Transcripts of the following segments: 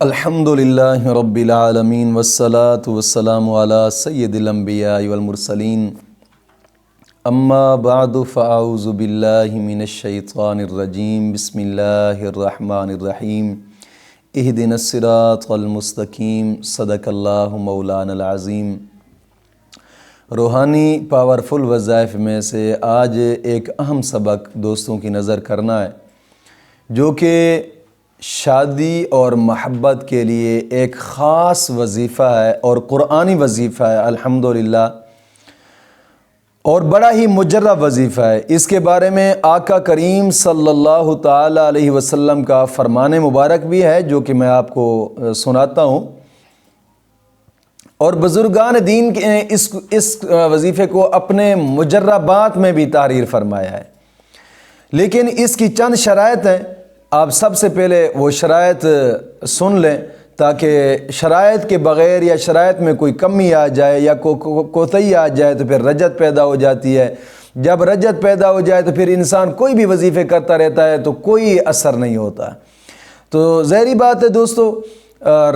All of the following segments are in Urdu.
الحمدللہ رب العالمین والصلاة والسلام علی سید الانبیاء والمرسلین اما بعد فاعوذ باللہ من الشیطان الرجیم بسم اللہ الرحمن الرحیم اہدنا الصراط المستقیم صدق اللہ مولانا العظیم۔ روحانی پاورفل وظائف میں سے آج ایک اہم سبق دوستوں کی نظر کرنا ہے، جو کہ شادی اور محبت کے لیے ایک خاص وظیفہ ہے اور قرآنی وظیفہ ہے الحمدللہ، اور بڑا ہی مجرب وظیفہ ہے۔ اس کے بارے میں آقا کریم صلی اللہ تعالی علیہ وسلم کا فرمان مبارک بھی ہے، جو کہ میں آپ کو سناتا ہوں، اور بزرگان دین نے اس وظیفے کو اپنے مجربات میں بھی تعریر فرمایا ہے، لیکن اس کی چند شرائط ہیں۔ آپ سب سے پہلے وہ شرائط سن لیں، تاکہ شرائط کے بغیر یا شرائط میں کوئی کمی آ جائے یا کوتاہی آ جائے تو پھر رجت پیدا ہو جاتی ہے۔ جب رجت پیدا ہو جائے تو پھر انسان کوئی بھی وظیفے کرتا رہتا ہے تو کوئی اثر نہیں ہوتا۔ تو ظاہری بات ہے دوستو،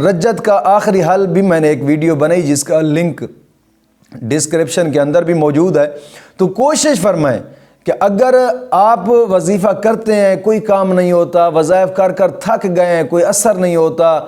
رجت کا آخری حل بھی میں نے ایک ویڈیو بنائی جس کا لنک ڈسکرپشن کے اندر بھی موجود ہے۔ تو کوشش فرمائیں کہ اگر آپ وظیفہ کرتے ہیں، کوئی کام نہیں ہوتا، وظائف کر کر تھک گئے ہیں، کوئی اثر نہیں ہوتا،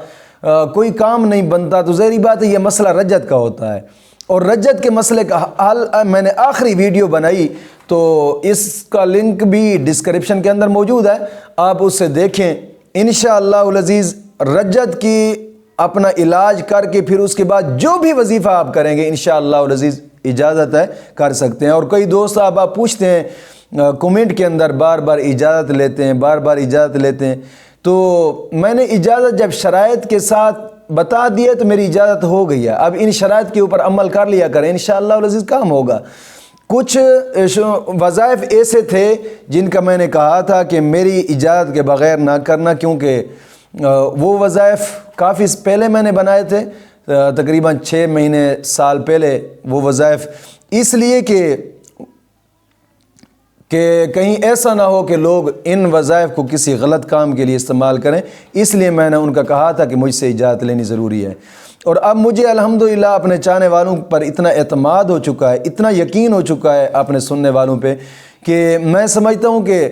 کوئی کام نہیں بنتا، تو ظاہری بات ہے یہ مسئلہ رجت کا ہوتا ہے۔ اور رجت کے مسئلے کا حل میں نے آخری ویڈیو بنائی، تو اس کا لنک بھی ڈسکرپشن کے اندر موجود ہے، آپ اس سے دیکھیں۔ انشاءاللہ العزیز رجت کی اپنا علاج کر کے پھر اس کے بعد جو بھی وظیفہ آپ کریں گے انشاءاللہ العزیز اجازت ہے کر سکتے ہیں۔ اور کئی دوست آپ پوچھتے ہیں کومنٹ کے اندر، بار بار اجازت لیتے ہیں، تو میں نے اجازت جب شرائط کے ساتھ بتا دیا تو میری اجازت ہو گئی ہے۔ اب ان شرائط کے اوپر عمل کر لیا کریں، انشاءاللہ العزیز کام ہوگا۔ کچھ وظائف ایسے تھے جن کا میں نے کہا تھا کہ میری اجازت کے بغیر نہ کرنا، کیونکہ وہ وظائف کافی پہلے میں نے بنائے تھے، تقریباً 6 مہینے سال پہلے وہ وظائف، اس لیے کہ کہیں ایسا نہ ہو کہ لوگ ان وظائف کو کسی غلط کام کے لیے استعمال کریں، اس لیے میں نے ان کا کہا تھا کہ مجھ سے اجازت لینی ضروری ہے۔ اور اب مجھے الحمدللہ اپنے چاہنے والوں پر اتنا اعتماد ہو چکا ہے، اتنا یقین ہو چکا ہے اپنے سننے والوں پہ، کہ میں سمجھتا ہوں کہ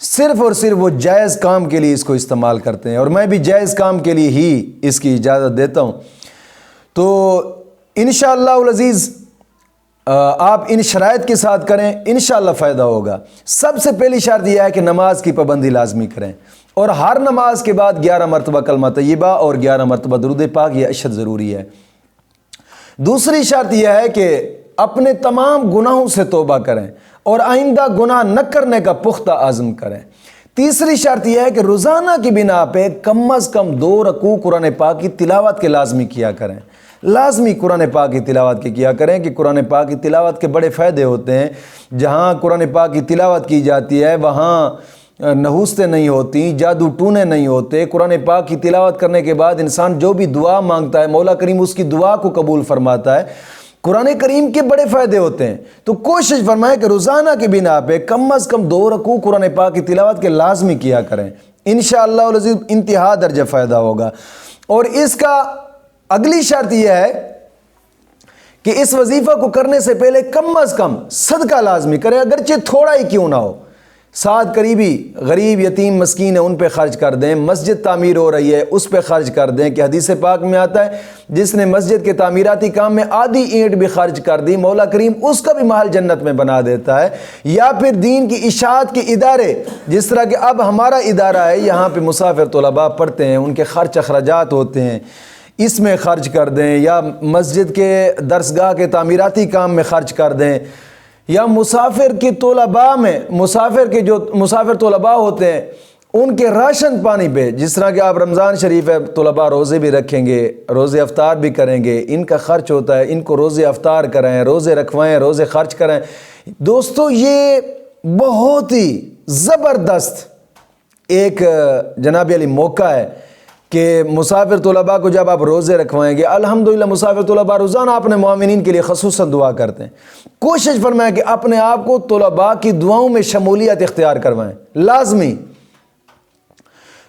صرف اور صرف وہ جائز کام کے لیے اس کو استعمال کرتے ہیں، اور میں بھی جائز کام کے لیے ہی اس کی اجازت دیتا ہوں۔ تو انشاءاللہ العزیز آپ ان شرائط کے ساتھ کریں، انشاءاللہ فائدہ ہوگا۔ سب سے پہلی شرط یہ ہے کہ نماز کی پابندی لازمی کریں، اور ہر نماز کے بعد 11 مرتبہ کلمہ طیبہ اور 11 مرتبہ درود پاک، یہ اشد ضروری ہے۔ دوسری شرط یہ ہے کہ اپنے تمام گناہوں سے توبہ کریں اور آئندہ گناہ نہ کرنے کا پختہ عزم کریں۔ تیسری شرط یہ ہے کہ روزانہ کی بنا پہ کم از کم 2 رکوع قرآن پاک کی تلاوت کے لازمی کیا کریں، لازمی قرآن پاک کی تلاوت کے کیا کریں، کہ قرآن پاک کی تلاوت کے بڑے فائدے ہوتے ہیں۔ جہاں قرآن پاک کی تلاوت کی جاتی ہے وہاں نحوستیں نہیں ہوتی، جادو ٹونے نہیں ہوتے۔ قرآن پاک کی تلاوت کرنے کے بعد انسان جو بھی دعا مانگتا ہے مولا کریم اس کی دعا کو قبول فرماتا ہے۔ قرآن کریم کے بڑے فائدے ہوتے ہیں، تو کوشش فرمائیں کہ روزانہ کی بنا پہ کم از کم 2 رکوع قرآن پاک کی تلاوت کے لازمی کیا کریں، انشاءاللہ العزیز انتہا درجہ فائدہ ہوگا۔ اور اس کا اگلی شرط یہ ہے کہ اس وظیفہ کو کرنے سے پہلے کم از کم صدقہ لازمی کریں، اگرچہ تھوڑا ہی کیوں نہ ہو۔ 7 قریبی غریب یتیم مسکین ہیں ان پہ خرچ کر دیں، مسجد تعمیر ہو رہی ہے اس پہ خرچ کر دیں، کہ حدیث پاک میں آتا ہے جس نے مسجد کے تعمیراتی کام میں آدھی اینٹ بھی خرچ کر دی مولا کریم اس کا بھی محل جنت میں بنا دیتا ہے۔ یا پھر دین کی اشاعت کے ادارے، جس طرح کہ اب ہمارا ادارہ ہے، یہاں پہ مسافر طلباء پڑھتے ہیں، ان کے خرچ اخراجات ہوتے ہیں، اس میں خرچ کر دیں، یا مسجد کے درسگاہ کے تعمیراتی کام میں خرچ کر دیں، یا مسافر کے طلباء میں مسافر طلباء ہوتے ہیں ان کے راشن پانی پہ، جس طرح کہ آپ رمضان شریف ہے، طلباء روزے بھی رکھیں گے، روزے افطار بھی کریں گے، ان کا خرچ ہوتا ہے، ان کو روزے افطار کرائیں، روزے رکھوائیں، روزے خرچ کرائیں۔ دوستو یہ بہت ہی زبردست ایک جناب علی موقع ہے کہ مسافر طلباء کو جب آپ روزے رکھوائیں گے، الحمدللہ مسافر طلباء روزانہ اپنے معاونین کے لیے خصوصاً دعا کرتے ہیں۔ کوشش فرمائیں کہ اپنے آپ کو طلباء کی دعاؤں میں شمولیت اختیار کروائیں، لازمی۔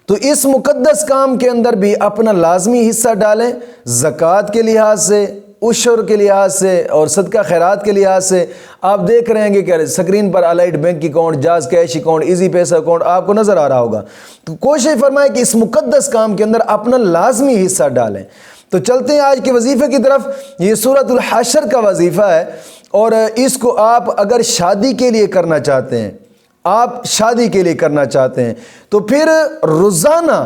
تو اس مقدس کام کے اندر بھی اپنا لازمی حصہ ڈالیں، زکوٰۃ کے لحاظ سے، عشر کے لحاظ سے اور صدقہ خیرات کے لحاظ سے۔ آپ دیکھ رہے ہیں کہ اسکرین پر Allied bank account, Jazz cash account, easy paisa account آپ کو نظر آ رہا ہوگا۔ تو کوشش فرمائیں کہ اس مقدس کام کے اندر اپنا لازمی حصہ ڈالیں۔ تو چلتے ہیں آج کے وظیفے کی طرف۔ یہ سورۃ الحشر کا وظیفہ ہے، اور اس کو آپ اگر شادی کے لیے کرنا چاہتے ہیں، آپ شادی کے لیے کرنا چاہتے ہیں تو پھر روزانہ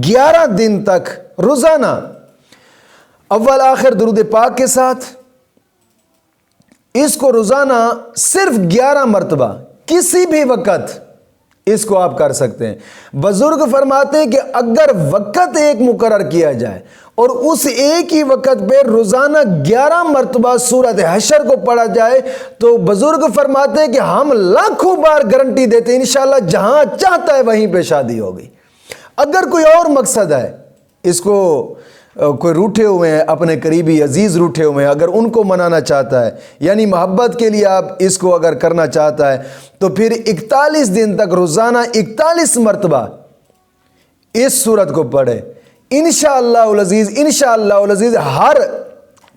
11 دن تک، روزانہ اول آخر درود پاک کے ساتھ اس کو روزانہ صرف 11 مرتبہ کسی بھی وقت اس کو آپ کر سکتے ہیں۔ بزرگ فرماتے ہیں کہ اگر وقت ایک مقرر کیا جائے اور اس ایک ہی وقت پہ روزانہ 11 مرتبہ سورۃ حشر کو پڑھا جائے تو بزرگ فرماتے ہیں کہ ہم لاکھوں بار گارنٹی دیتے ہیں انشاءاللہ جہاں چاہتا ہے وہیں پہ شادی ہوگی۔ اگر کوئی اور مقصد ہے، اس کو کوئی روٹھے ہوئے ہیں، اپنے قریبی عزیز روٹھے ہوئے ہیں، اگر ان کو منانا چاہتا ہے، یعنی محبت کے لیے آپ اس کو اگر کرنا چاہتا ہے تو پھر 41 دن تک روزانہ 41 مرتبہ اس سورت کو پڑھے۔ انشاءاللہ العزیز، انشاءاللہ العزیز ہر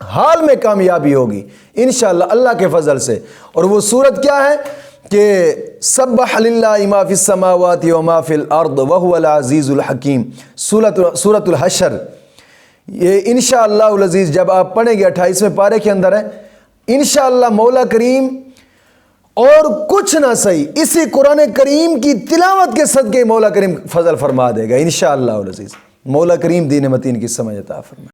حال میں کامیابی ہوگی انشاءاللہ اللہ کے فضل سے۔ اور وہ سورت کیا ہے کہ سبح للہ ما فی السماوات و ما فی الارض وہو العزیز الحکیم، سورۃ الحشر۔ یہ انشاءاللہ العزیز جب آپ پڑھیں گے 28ویں پارے کے اندر ہے، انشاءاللہ مولا کریم اور کچھ نہ صحیح اسی قرآن کریم کی تلاوت کے صدقے مولا کریم فضل فرما دے گا انشاءاللہ العزیز۔ مولا کریم دین متین کی سمجھ عطا فرمائے۔